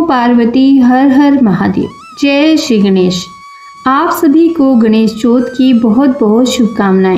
पार्वती, हर हर महादेव। जय श्री गणेश। आप सभी को गणेश चौथ की बहुत बहुत शुभकामनाएं।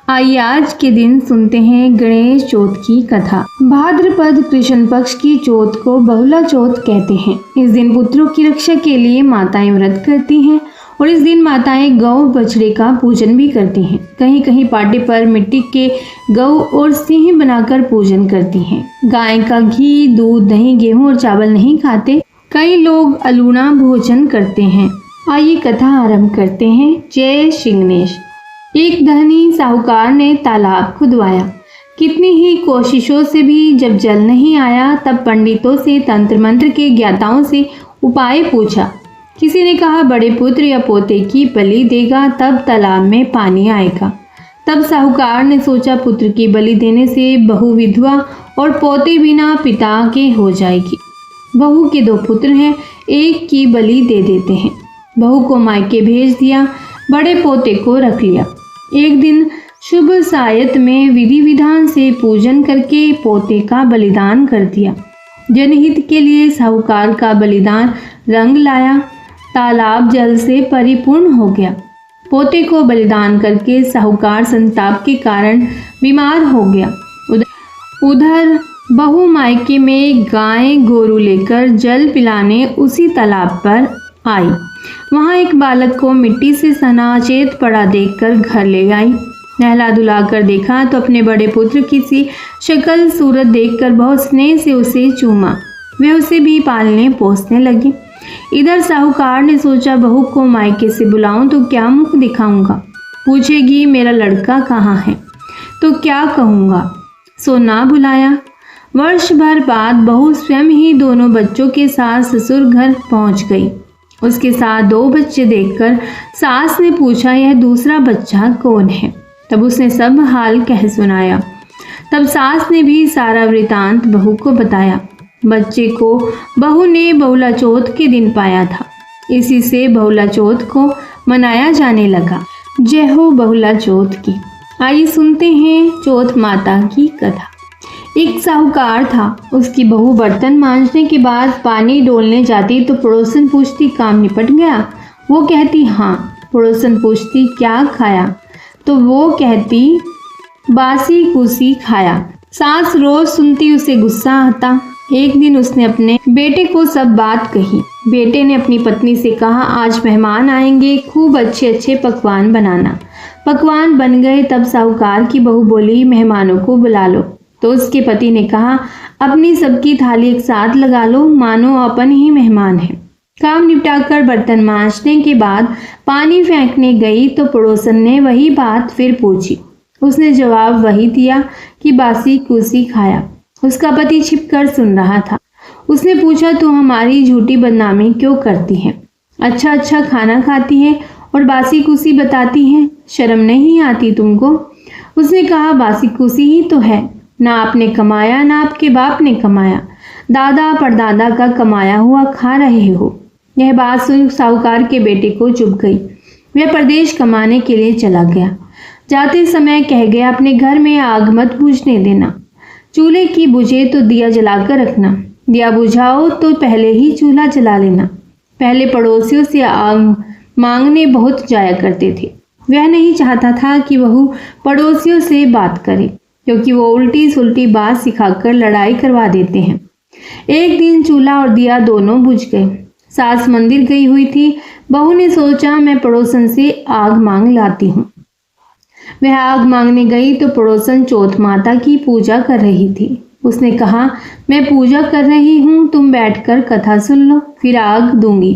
आइए आज के दिन सुनते हैं गणेश चौथ की कथा। भाद्रपद कृष्ण पक्ष की चौथ को बहुला चौथ कहते हैं। इस दिन पुत्रों की रक्षा के लिए माताएं व्रत करती हैं और इस दिन माताएं गौ बछड़े का पूजन भी करती हैं। कहीं कहीं पाटे पर मिट्टी के गौ और सिंह बनाकर पूजन करती हैं। गाय का घी, दूध, दही, गेहूं और चावल नहीं खाते। कई लोग अलूना भोजन करते हैं। आइए कथा आरंभ करते हैं। जय श्री गणेश। एक धनी साहूकार ने तालाब खुदवाया। कितनी ही कोशिशों से भी जब जल नहीं आया, तब पंडितों से, तंत्र मंत्र के ज्ञाताओं से उपाय पूछा। किसी ने कहा बड़े पुत्र या पोते की बलि देगा तब तालाब में पानी आएगा। तब साहूकार ने सोचा पुत्र की बलि देने से बहू विधवा और पोते बिना पिता के हो जाएगी। बहू के 2 पुत्र हैं, एक की बलि दे देते हैं। बहू को मायके भेज दिया, बड़े पोते को रख लिया। एक दिन शुभ सायत में विधि विधान से पूजन करके पोते का बलिदान कर दिया। जनहित के लिए साहूकार का बलिदान रंग लाया। तालाब जल से परिपूर्ण हो गया। पोते को बलिदान करके साहूकार संताप के कारण बीमार हो गया। उधर बहू मायके में गाय गोरू लेकर जल पिलाने उसी तालाब पर आई। वहां एक बालक को मिट्टी से सना चेत पड़ा देखकर घर ले आई। नहला धुलाकर देखा तो अपने बड़े पुत्र की सी शक्ल सूरत देखकर बहुत स्नेह से उसे चूमा। वे उसे भी पालने पोसने लगी। इधर साहूकार ने सोचा बहू को मायके से बुलाऊं तो क्या मुख दिखाऊंगा। पूछेगी मेरा लड़का कहाँ है तो क्या कहूँगा, सो ना बुलाया। वर्ष भर बाद बहू स्वयं ही दोनों बच्चों के साथ ससुर घर पहुंच गई। उसके साथ 2 बच्चे देखकर सास ने पूछा यह दूसरा बच्चा कौन है। तब उसने सब हाल कह सुनाया। तब सास ने भी सारा वृतांत बहू को बताया। बच्चे को बहू ने बहुला चौथ के दिन पाया था। इसी से बहुला चौथ को मनाया जाने लगा। जय हो बहुला चौथ की। आइए सुनते हैं चौथ माता की कथा। एक साहूकार था। उसकी बहू बर्तन मांजने के बाद पानी डोलने जाती तो पड़ोसन पूछती काम निपट गया। वो कहती हाँ। पड़ोसन पूछती क्या खाया तो वो कहती बासी कुसी खाया। सास रोज सुनती, उसे गुस्सा आता। एक दिन उसने अपने बेटे को सब बात कही। बेटे ने अपनी पत्नी से कहा आज मेहमान आएंगे, खूब अच्छे अच्छे पकवान बनाना। पकवान बन गए। तब साहूकार की बहू बोली मेहमानों को बुला लो। तो उसके पति ने कहा अपनी सबकी थाली एक साथ लगा लो, मानो अपन ही मेहमान है। काम निपटाकर बर्तन मांजने के बाद पानी फेंकने गई तो पड़ोसन ने वही बात फिर पूछी। उसने जवाब वही दिया कि बासी कुसी खाया। उसका पति छिपकर सुन रहा था। उसने पूछा तू हमारी झूठी बदनामी क्यों करती है? अच्छा अच्छा खाना खाती है और बासी कुसी बताती है, शर्म नहीं आती तुमको? उसने कहा बासी कुसी ही तो है, ना आपने कमाया ना आपके बाप ने कमाया, दादा परदादा का कमाया हुआ खा रहे हो। यह बात सुन साहूकार के बेटे को चुभ गई। वह परदेश कमाने के लिए चला गया। जाते समय कह गया अपने घर में आग मत बुझने देना। चूल्हे की बुझे तो दिया जलाकर रखना, दिया बुझाओ तो पहले ही चूल्हा जला लेना। पहले पड़ोसियों से आग मांगने बहुत जाया करते थे। वह नहीं चाहता था कि बहू पड़ोसियों से बात करे, क्योंकि वो उल्टी सुल्टी बात सिखाकर लड़ाई करवा देते हैं। एक दिन चूल्हा और दिया दोनों बुझ गए। सास मंदिर गई हुई थी। बहू ने सोचा मैं पड़ोसन से आग मांग लाती हूँ। वह आग मांगने गई तो पड़ोसन चौथ माता की पूजा कर रही थी। उसने कहा मैं पूजा कर रही हूँ, तुम बैठकर कथा सुन लो, फिर आग दूंगी।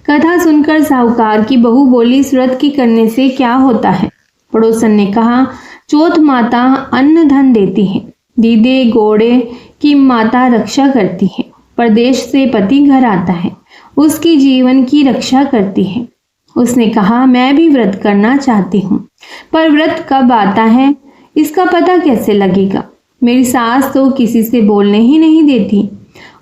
कथा सुनकर साहूकार की बहू बोली इस व्रत की करने से क्या होता है? पड़ोसन ने कहा चौथ माता अन्न धन देती है, दीदे गोड़े की माता रक्षा करती है, परदेश से पति घर आता है, उसकी जीवन की रक्षा करती है। उसने कहा मैं भी व्रत करना चाहती हूँ, पर व्रत कब आता है इसका पता कैसे लगेगा? मेरी सास तो किसी से बोलने ही नहीं देती।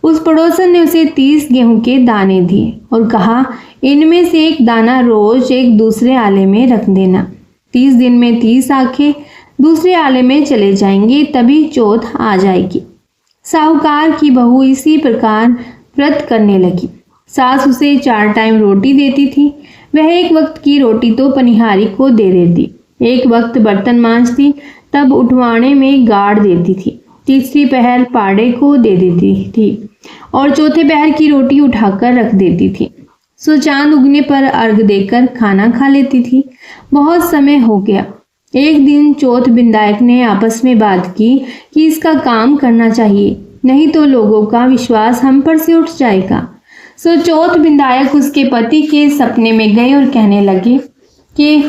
उस पड़ोसन ने उसे 30 गेहूं के दाने दिए और कहा इनमें से एक दाना रोज एक दूसरे आले में रख देना। 30 दिन में 30 आंखें दूसरे आले में चले जाएंगे, तभी चौथ आ जाएगी। साहूकार की बहू इसी प्रकार व्रत करने लगी। सास उसे 4 टाइम रोटी देती थी। वह एक वक्त की रोटी तो पनिहारी को दे देती, एक वक्त बर्तन मांजती, तब उठवाने में गाड़ देती थी, तीसरी पहर पाड़े को दे देती थी और चौथे पहर की रोटी उठाकर रख देती थी। सो चांद उगने पर अर्घ देकर खाना खा लेती थी। बहुत समय हो गया। एक दिन चौथ बिंदायक ने आपस में बात की कि इसका काम करना चाहिए, नहीं तो लोगों का विश्वास हम पर से उठ जाएगा। सो चौथ बिंदायक उसके पति के सपने में गए और कहने लगे कि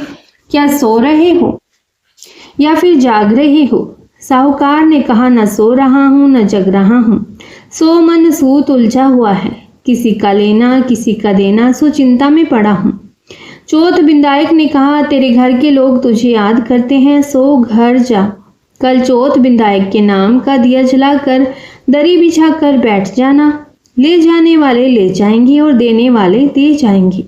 क्या सो रहे हो या फिर जाग रहे हो? साहूकार ने कहा, न सो रहा हूँ न जग रहा हूँ, सो मन सूत उलझा हुआ है, किसी का लेना किसी का देना, सो चिंता में पड़ा हूँ। चौथ बिंदायक ने कहा, तेरे घर के लोग तुझे याद करते हैं, सो घर जा। कल चौथ बिंदायक के नाम का दिया जलाकर दरी बिछाकर बैठ जाना, ले जाने वाले ले जाएंगे और देने वाले दे जाएंगे।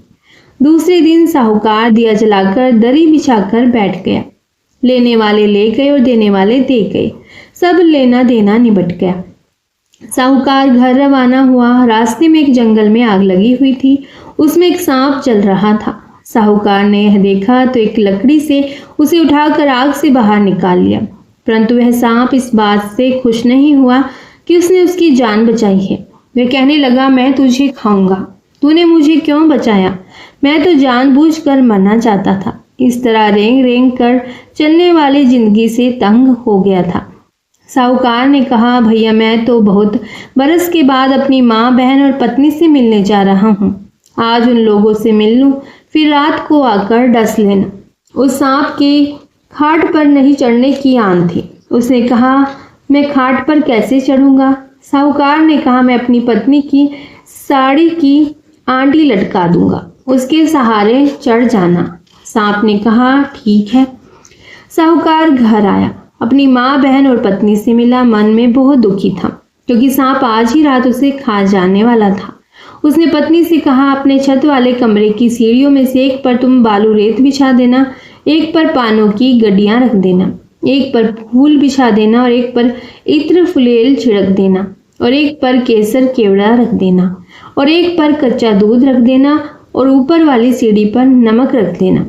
दूसरे दिन साहूकार दिया जलाकर दरी बिछाकर बैठ गया। लेने वाले ले गए और देने वाले दे गए। सब लेना देना निबट गया। साहूकार घर रवाना हुआ। रास्ते में एक जंगल में आग लगी हुई थी, उसमें एक सांप जल रहा था। साहूकार ने यह देखा तो एक लकड़ी से उसे उठाकर आग से बाहर निकाल लिया, परंतु वह सांप इस बात से खुश नहीं हुआ कि उसने उसकी जान बचाई है। वह कहने लगा, मैं तुझे खाऊंगा, तूने मुझे क्यों बचाया? मैं तो जानबूझकर मरना चाहता था। इस तरह रेंग रेंग कर चलने वाली जिंदगी से तंग हो गया था। साहूकार ने कहा, भैया मैं तो बहुत बरस के बाद अपनी माँ, बहन और पत्नी से मिलने जा रहा हूँ। आज उन लोगों से मिल लूँ, फिर रात को आकर डस लेना। उस सांप की खाट पर नहीं चढ़ने की आन थी। उसने कहा, मैं खाट पर कैसे चढ़ूंगा? साहूकार ने कहा, मैं अपनी पत्नी की साड़ी की आंटी लटका दूंगा, उसके सहारे चढ़ जाना। सांप ने कहा, ठीक है। साहूकार घर आया, अपनी माँ, बहन और पत्नी से मिला। मन में बहुत दुखी था क्योंकि सांप आज ही रात उसे खा जाने वाला था। उसने पत्नी से कहा, अपने छत वाले कमरे की सीढ़ियों में से एक पर तुम बालू रेत बिछा देना, एक पर पानों की गड्डियां रख देना, एक पर फूल बिछा देना और एक पर इत्र फुलेल छिड़क देना और एक पर केसर केवड़ा रख देना और एक पर कच्चा दूध रख देना और ऊपर वाली सीढ़ी पर नमक रख देना।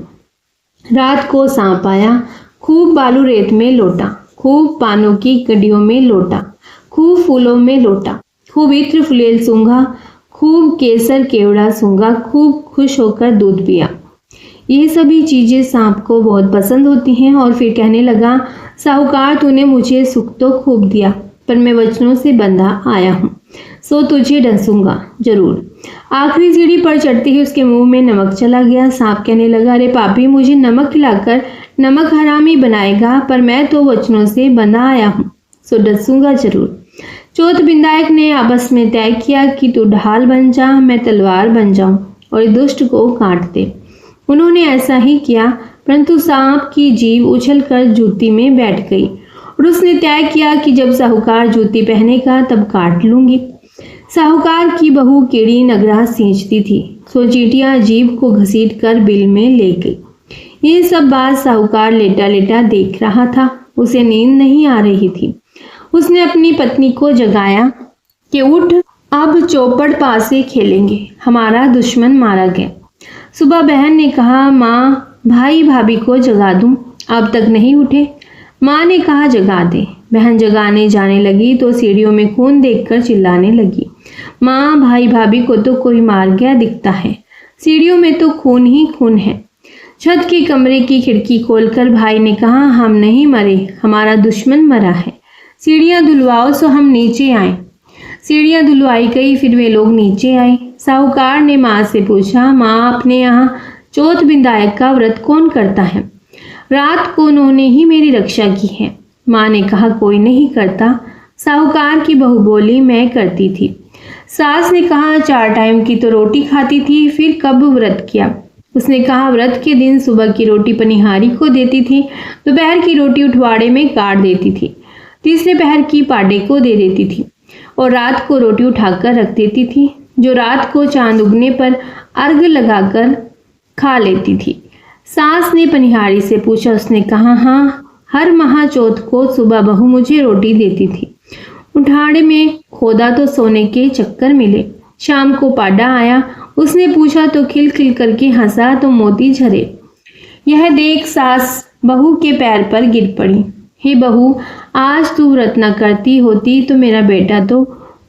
रात को सांप आया, खूब बालू रेत में लोटा, खूब पानों की गड्डियों में लोटा, खूब फूलों में लोटा, खूब इत्र फुलेल सूंघा, खूब केसर केवड़ा सूंघा, खूब खुश होकर दूध पिया। ये सभी चीजें सांप को बहुत पसंद होती हैं और फिर कहने लगा, साहूकार तूने मुझे सुख तो खूब दिया, पर मैं वचनों से बंधा आया हूँ, सो तुझे डसूंगा जरूर। आखिरी सीढ़ी पर चढ़ते ही उसके मुंह में नमक चला गया। सांप कहने लगा, अरे पापी, मुझे नमक खिलाकर नमक हरामी बनाएगा, पर मैं तो वचनों से बंधा आया हूँ, सो डसूंगा जरूर। चौथ बिंदायक ने आपस में तय किया कि तू ढाल बन जा, मैं तलवार बन जाऊं और दुष्ट को काट दे। उन्होंने ऐसा ही किया, परंतु सांप की जीभ उछलकर जूती में बैठ गई और उसने तय किया कि जब साहूकार जूती पहनेगा तब काट लूंगी। साहूकार की बहू कीड़ी नगरा सींचती थी, सो चींटियां जीभ को घसीट कर बिल में ले गई। ये सब बात साहूकार लेटा लेटा देख रहा था। उसे नींद नहीं आ रही थी। उसने अपनी पत्नी को जगाया कि उठ, अब चौपड़ पासे खेलेंगे, हमारा दुश्मन मारा गया। सुबह बहन ने कहा, माँ भाई भाभी को जगा दूं, अब तक नहीं उठे। माँ ने कहा, जगा दे। बहन जगाने जाने लगी तो सीढ़ियों में खून देखकर चिल्लाने लगी, माँ भाई भाभी को तो कोई मार गया दिखता है, सीढ़ियों में तो खून ही खून है। छत के कमरे की खिड़की खोलकर भाई ने कहा, हम नहीं मरे, हमारा दुश्मन मरा है, सीढ़ियाँ धुलवाओ सो हम नीचे आए। सीढ़ियाँ धुलवाई गई, फिर वे लोग नीचे आए। साहूकार ने माँ से पूछा, माँ अपने यहाँ चौथ बिंदायक का व्रत कौन करता है? रात को उन्होंने ही मेरी रक्षा की है। माँ ने कहा, कोई नहीं करता। साहूकार की बहू बोली, मैं करती थी। सास ने कहा, 4 टाइम की तो रोटी खाती थी, फिर कब व्रत किया? उसने कहा, व्रत के दिन सुबह की रोटी पनिहारी को देती थी, दोपहर की रोटी उठवाड़े में काट देती थी, तीसरे पहर की पाडे को दे देती थी और रात को रोटी उठाकर रख देती थी, जो रात को चांद उगने पर अर्घ लगाकर खा लेती थी। सास ने पनिहारी से पूछा। उसने कहा, हाँ, हर महाचौथ को सुबह बहू मुझे रोटी देती थी। उठाड़े में खोदा तो सोने के चक्कर मिले। शाम को पाडा आया। उसने पूछा तो खिल करके हंसा तो मोती झरे। यह देख सास बहू के पैर पर गिर पड़ी। हे बहू, आज तू व्रत न करती होती तो मेरा बेटा तो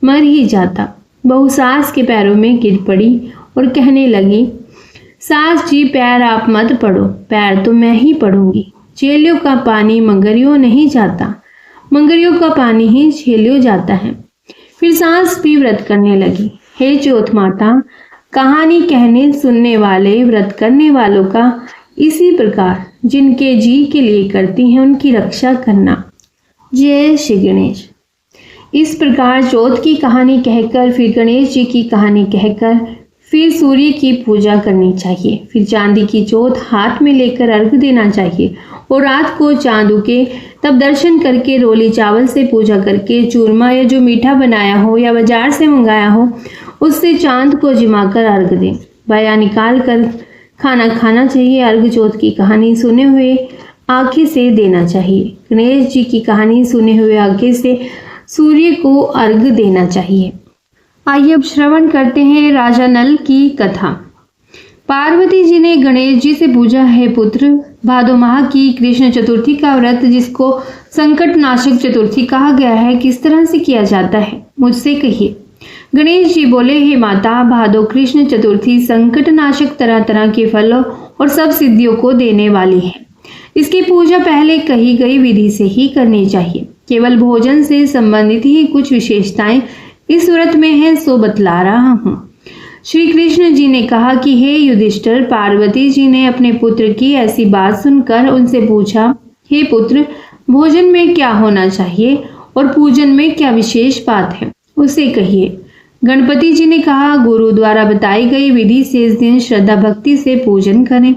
मर ही जाता। बहू सास के पैरों में गिर पड़ी और कहने लगी, सास जी पैर आप मत पड़ो, पैर तो मैं ही पड़ूंगी। झेलियों का पानी मंगरियों नहीं जाता, मंगरियों का पानी ही झेलियों जाता है। फिर सास भी व्रत करने लगी। हे चौथ माता, कहानी कहने सुनने वाले व्रत करने वालों का इसी प्रकार जिनके जी के लिए करती हैं उनकी रक्षा करना। जय श्री गणेश। इस प्रकार चौथ की कहानी कहकर, फिर गणेश जी की कहानी कहकर, फिर सूर्य की पूजा करनी चाहिए। फिर चांदी की चौथ हाथ में लेकर अर्घ देना चाहिए और रात को चांद उगे तब दर्शन करके रोली चावल से पूजा करके चूरमा या जो मीठा बनाया हो या बाजार से मंगाया हो उससे चांद को जिमाकर अर्घ दें। बया निकाल कर खाना खाना चाहिए। अर्घ चौथ की कहानी सुने हुए आंखें से देना चाहिए। गणेश जी की कहानी सुने हुए आंखें से सूर्य को अर्घ देना चाहिए। आइए अब श्रवण करते हैं राजा नल की कथा। पार्वती जी ने गणेश जी से पूछा, है पुत्र, भादो माह की कृष्ण चतुर्थी का व्रत जिसको संकट नाशक चतुर्थी कहा गया है किस तरह से किया जाता है, मुझसे कहिए। गणेश जी बोले, हे माता, भादो कृष्ण चतुर्थी संकट नाशक तरह तरह के फलों और सब सिद्धियों को देने वाली है। इसकी पूजा पहले कही गई विधि से ही करनी चाहिए। केवल भोजन से संबंधित ही कुछ विशेषताएं इस व्रत में है, सो बतला रहा हूँ। श्री कृष्ण जी ने कहा कि हे युधिष्ठिर, पार्वती जी ने अपने पुत्र की ऐसी बात सुनकर उनसे पूछा, हे पुत्र, भोजन में क्या होना चाहिए और पूजन में क्या विशेष बात है, उसे कहिए। गणपति जी ने कहा, गुरु द्वारा बताई गई विधि से इस दिन श्रद्धा भक्ति से पूजन करें।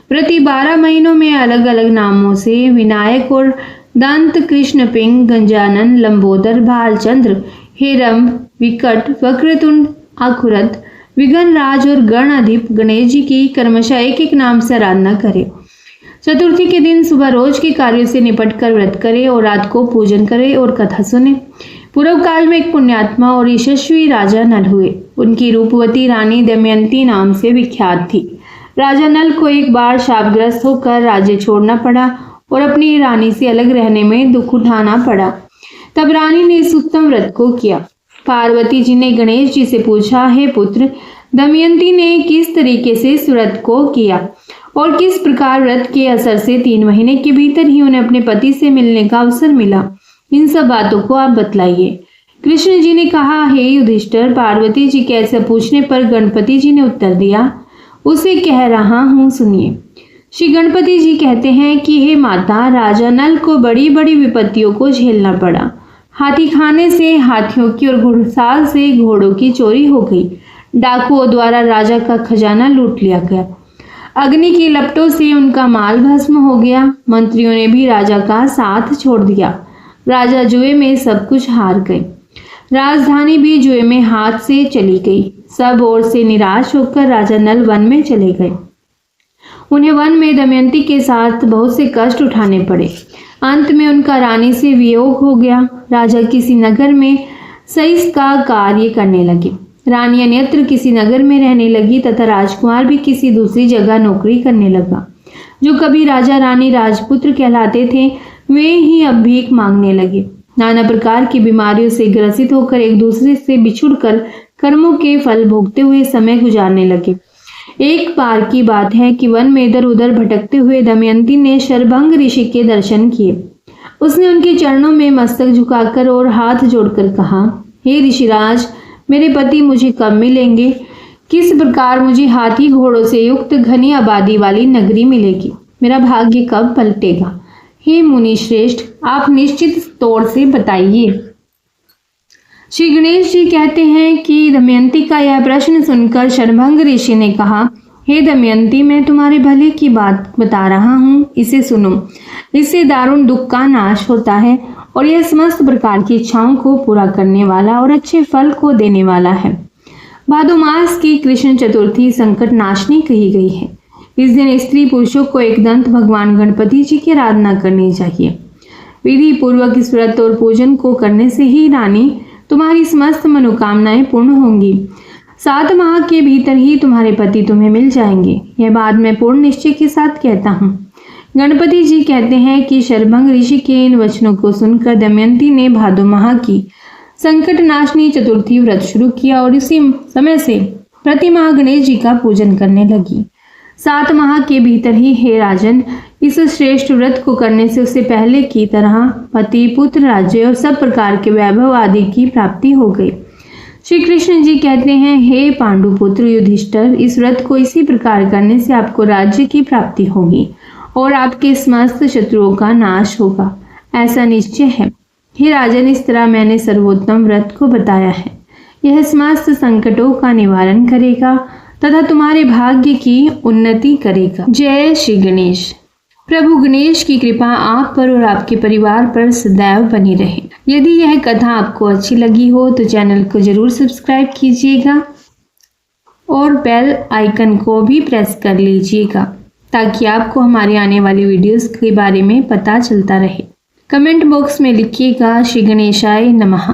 प्रति 12 महीनों में अलग अलग नामों से विनायक और दंत, कृष्ण पिंग, गंजानन, लंबोदर, भालचंद्र, हेरम, विकट, वक्रतुंड, अखुरत, विघ्नराज और गणाधिप गणेश जी की क्रमशः एक एक नाम से आराधना करें। चतुर्थी के दिन सुबह रोज के कार्यों से निपट कर व्रत करें और रात को पूजन करें और कथा सुने। पूर्व काल में एक पुण्यात्मा और यशस्वी राजा नल हुए। उनकी रूपवती रानी दमयंती नाम से विख्यात थी। राजा नल को एक बार शापग्रस्त होकर राज्य छोड़ना पड़ा और अपनी रानी से अलग रहने में दुख उठाना पड़ा। तब रानी ने इस उत्तम व्रत को किया। पार्वती जी ने गणेश जी से पूछा, हे पुत्र, दमयंती ने किस तरीके से इस व्रत को किया और किस प्रकार व्रत के असर से 3 महीने के भीतर ही उन्हें अपने पति से मिलने का अवसर मिला, इन सब बातों को आप बतलाइए। कृष्ण जी ने कहा, हे युधिष्ठिर, पार्वती जी के ऐसे पूछने पर गणपति जी ने उत्तर दिया, उसे कह रहा हूँ, सुनिए। श्री गणपति जी कहते हैं कि हे माता, राजा नल को बड़ी बड़ी विपत्तियों को झेलना पड़ा। हाथी खाने से हाथियों की और घुड़साल से घोड़ों की चोरी हो गई। डाकुओं द्वारा राजा का खजाना लूट लिया गया। अग्नि की लपटों से उनका माल भस्म हो गया। मंत्रियों ने भी राजा का साथ छोड़ दिया। राजा जुए में सब कुछ हार गए। राजधानी भी जुए में हाथ से चली गई। सब ओर से निराश होकर राजा नल वन में चले गए। उन्हें वन में दमयंती के साथ बहुत से कष्ट उठाने पड़े। अंत में उनका रानी से वियोग हो गया। राजा किसी नगर में सईस का कार्य करने लगे। रानी अन्यत्र किसी नगर में रहने लगी तथा राजकुमार भी किसी दूसरी जगह नौकरी करने लगा। जो कभी राजा रानी राजपुत्र कहलाते थे वे ही अब भीख मांगने लगे। नाना प्रकार की बीमारियों से ग्रसित होकर एक दूसरे से बिछुड़कर कर्मों के फल भोगते हुए समय गुजारने लगे। एक बार की बात है कि वन में इधर उधर भटकते हुए दमयंती ने शरभंग ऋषि के दर्शन किए। उसने उनके चरणों में मस्तक झुकाकर और हाथ जोड़कर कहा, हे ऋषिराज, मेरे पति मुझे कब मिलेंगे? किस प्रकार मुझे हाथी घोड़ों से युक्त घनी आबादी वाली नगरी मिलेगी? मेरा भाग्य कब पलटेगा? हे मुनि श्रेष्ठ, आप निश्चित तौर से बताइए। श्री गणेश जी कहते हैं कि दमयंती का यह प्रश्न सुनकर शरभंग ऋषि ने कहा, हे दमयंती, मैं तुम्हारे भले की बात बता रहा हूँ, इसे सुनो। इससे दारुण दुख का नाश होता है और यह समस्त प्रकार की इच्छाओं को पूरा करने वाला और अच्छे फल को देने वाला है। भादो मास की कृष्ण चतुर्थी संकट नाशनी कही गई है। इस दिन स्त्री पुरुषों को एक दंत भगवान गणपति जी की आराधना करनी चाहिए। विधि पूर्वक इस व्रत और पूजन को करने से ही रानी तुम्हारी समस्त मनोकामनाएं पूर्ण होंगी। 7 माह के भीतर ही तुम्हारे पति तुम्हें मिल जाएंगे। यह बात मैं पूर्ण निश्चय के साथ कहता हूँ। गणपति जी कहते हैं कि शरभंग ऋषि के इन वचनों को सुनकर दमयंती ने भादो माह की संकट नाशनी चतुर्थी व्रत शुरू किया और इसी समय से प्रति माह गणेश जी का पूजन करने लगी। 7 माह के भीतर ही हे राजन, इस श्रेष्ठ व्रत को करने से उससे पहले की तरह पति, पुत्र, राज्य और सब प्रकार के वैभव आदि की प्राप्ति हो गई। श्री कृष्ण जी कहते हैं, हे पांडुपुत्र युधिष्ठिर, इस व्रत को इसी प्रकार करने से आपको राज्य की प्राप्ति होगी और आपके समस्त शत्रुओं का नाश होगा, ऐसा निश्चय है। हे राजन, इस तरह मैंने सर्वोत्तम व्रत को बताया है। यह समस्त संकटों का निवारण करेगा तथा तुम्हारे भाग्य की उन्नति करेगा। जय श्री गणेश। प्रभु गणेश की कृपा आप पर और आपके परिवार पर सदैव बनी रहे। यदि यह कथा आपको अच्छी लगी हो तो चैनल को जरूर सब्सक्राइब कीजिएगा और बेल आइकन को भी प्रेस कर लीजिएगा ताकि आपको हमारे आने वाली वीडियोस के बारे में पता चलता रहे। कमेंट बॉक्स में लिखिएगा श्री गणेशाय नमः।